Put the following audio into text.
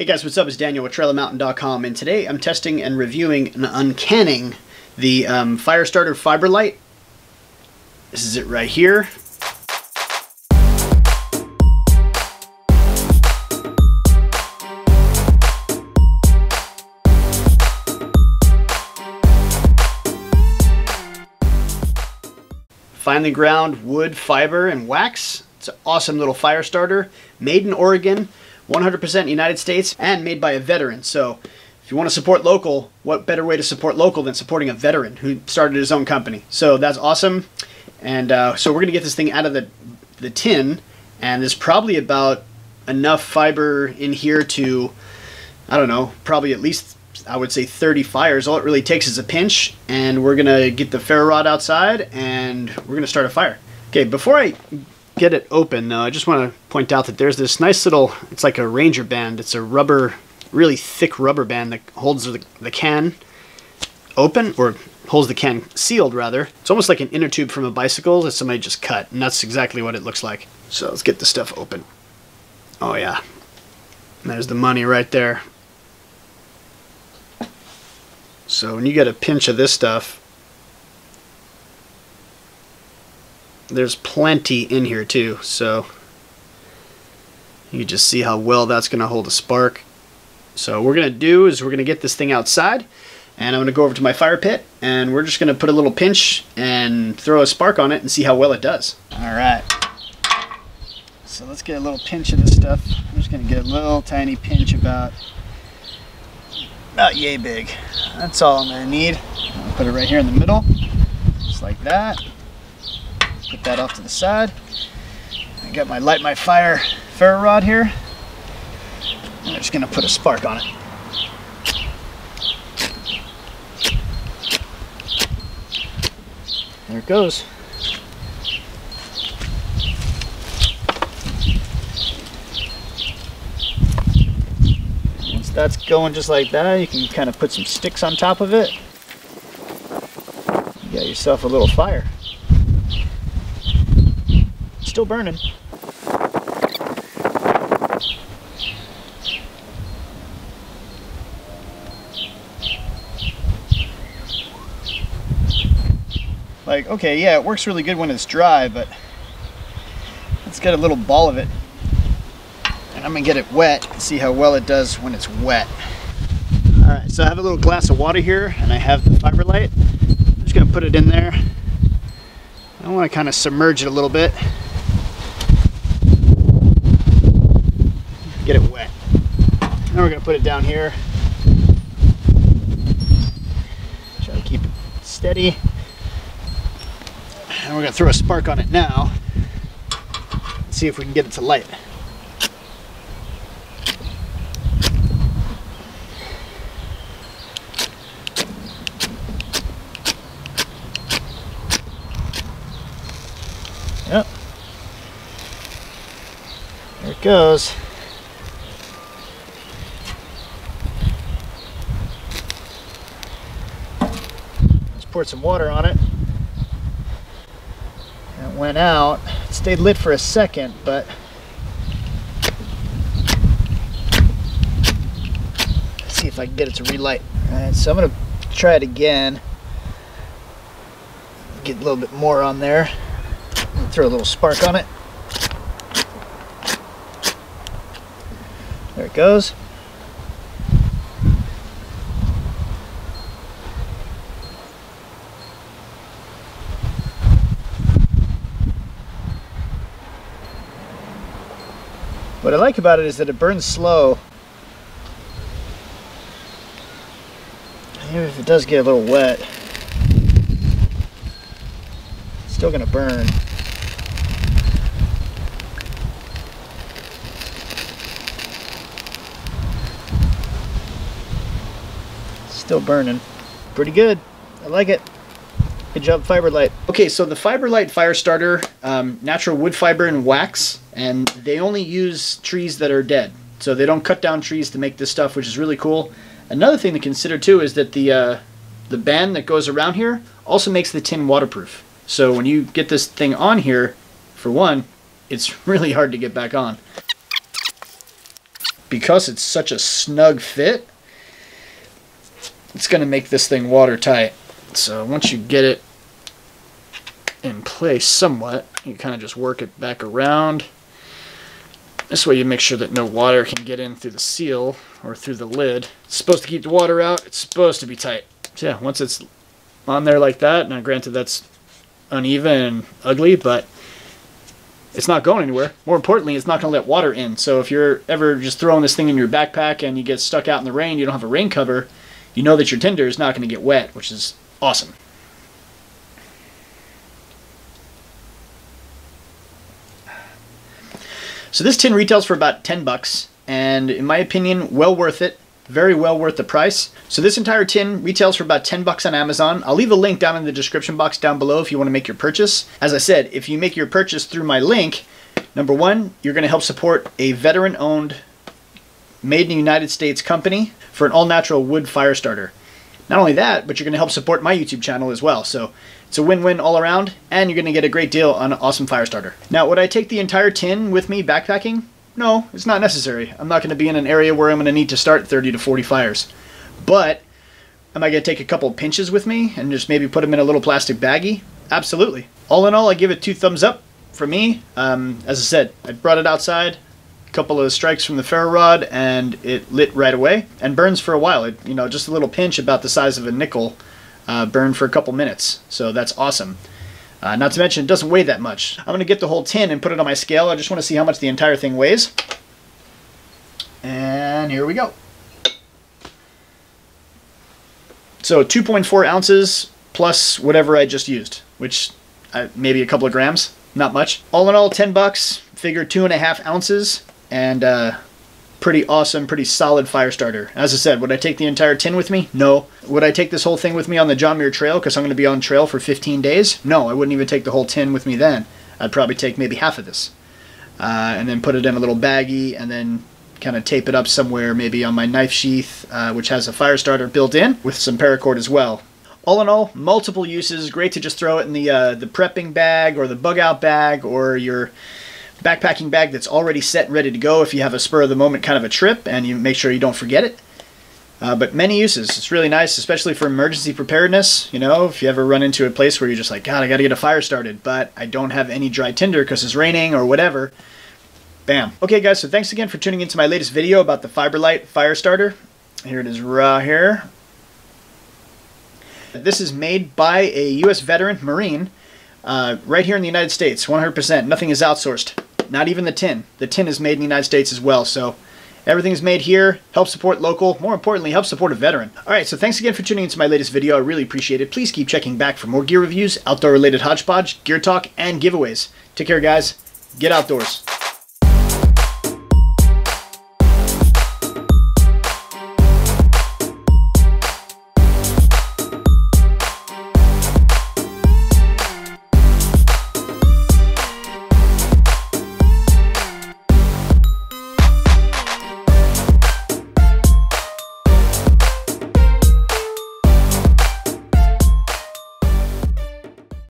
Hey guys, what's up? It's Daniel with TrailerMountain.com, and today I'm testing and reviewing and uncanning the fire starter fiber light. This is it right here. Finely ground wood, fiber, and wax. It's an awesome little fire starter, made in Oregon, 100% United States, and made by a veteran. So if you want to support local, what better way to support local than supporting a veteran who started his own company? So that's awesome. And so we're going to get this thing out of the tin, and there's probably about enough fiber in here to, I don't know, probably at least, I would say 30 fires. All it really takes is a pinch, and we're gonna get the ferro rod outside and we're gonna start a fire. Okay, before I get it open though, I just want to point out that there's this nice little, it's like a Ranger band. It's a rubber, really thick rubber band that holds the can open, or holds the can sealed rather. It's almost like an inner tube from a bicycle that somebody just cut, and that's exactly what it looks like. So let's get this stuff open. Oh yeah, there's the money right there. So when you get a pinch of this stuff, there's plenty in here too, so you just see how well that's going to hold a spark. So what we're going to do is we're going to get this thing outside, and I'm going to go over to my fire pit, and we're just going to put a little pinch and throw a spark on it and see how well it does. Alright, so let's get a little pinch of this stuff. I'm just going to get a little tiny pinch about yay big. That's all I'm going to need. I'll put it right here in the middle, just like that. Put that off to the side. I got my light my fire ferro rod here. I'm just going to put a spark on it. There it goes. Once that's going just like that, you can kind of put some sticks on top of it. You got yourself a little fire. Still burning. Like, okay, yeah, it works really good when it's dry, but let's get a little ball of it. And I'm gonna get it wet and see how well it does when it's wet. Alright, so I have a little glass of water here, and I have the fiber light. I'm just gonna put it in there. I want to kind of submerge it a little bit. Get it wet. Now we're going to put it down here. Try to keep it steady. And we're going to throw a spark on it now. See if we can get it to light. Yep. There it goes. Poured some water on it, and it went out. It stayed lit for a second, but let's see if I can get it to relight. Alright, so I'm going to try it again. Get a little bit more on there. Throw a little spark on it. There it goes. What I like about it is that it burns slow. Even if it does get a little wet, it's still going to burn. Still burning. Pretty good. I like it. Good job, Fiberlight. Okay, so the Fiberlight fire starter, natural wood fiber and wax, and they only use trees that are dead. So they don't cut down trees to make this stuff, which is really cool. Another thing to consider too is that the band that goes around here also makes the tin waterproof. So when you get this thing on here, for one, it's really hard to get back on. because it's such a snug fit, it's going to make this thing watertight. So once you get it in place somewhat, you kind of just work it back around. This way you make sure that no water can get in through the seal or through the lid. It's supposed to keep the water out. It's supposed to be tight. So yeah, once it's on there like that, now granted that's uneven and ugly, but it's not going anywhere. More importantly, it's not going to let water in. So if you're ever just throwing this thing in your backpack and you get stuck out in the rain, you don't have a rain cover, you know that your tinder is not going to get wet, which is awesome. So this tin retails for about 10 bucks, and in my opinion, well worth it. Very well worth the price. So this entire tin retails for about 10 bucks on Amazon. I'll leave a link down in the description box down below if you want to make your purchase. As I said, if you make your purchase through my link, number one, you're going to help support a veteran-owned, made in the United States company for an all-natural wood fire starter. Not only that, but you're going to help support my YouTube channel as well. So it's a win-win all around, and you're going to get a great deal on an awesome fire starter. Now, would I take the entire tin with me backpacking? No, it's not necessary. I'm not going to be in an area where I'm going to need to start 30 to 40 fires. But am I going to take a couple of pinches with me and just maybe put them in a little plastic baggie? Absolutely. All in all, I give it 2 thumbs up for me. As I said, I brought it outside, a couple of strikes from the ferro rod, and it lit right away and burns for a while. It, you know, just a little pinch about the size of a nickel burned for a couple minutes. So that's awesome. Not to mention, it doesn't weigh that much. I'm going to get the whole tin and put it on my scale. I just want to see how much the entire thing weighs. And here we go. So 2.4 ounces plus whatever I just used, which maybe a couple of grams, not much. All in all, 10 bucks, figure 2.5 ounces, and pretty awesome, pretty solid fire starter. As I said, would I take the entire tin with me? No. Would I take this whole thing with me on the John Muir Trail because I'm going to be on trail for 15 days? No, I wouldn't even take the whole tin with me then. I'd probably take maybe half of this and then put it in a little baggie and then kind of tape it up somewhere, maybe on my knife sheath, which has a fire starter built in with some paracord as well. All in all, multiple uses. Great to just throw it in the prepping bag or the bug out bag or your backpacking bag that's already set and ready to go if you have a spur of the moment kind of a trip and you make sure you don't forget it. But many uses. It's really nice, especially for emergency preparedness. You know, if you ever run into a place where you're just like, God, I got to get a fire started, but I don't have any dry tinder because it's raining or whatever. Bam. Okay, guys, so thanks again for tuning into my latest video about the Fiberlight fire starter. Here it is raw here. This is made by a U.S. veteran Marine right here in the United States, 100%. Nothing is outsourced. Not even the tin. The tin is made in the United States as well, so everything is made here. Help support local. More importantly, help support a veteran. Alright, so thanks again for tuning into my latest video. I really appreciate it. Please keep checking back for more gear reviews, outdoor-related hodgepodge, gear talk, and giveaways. Take care, guys. Get outdoors.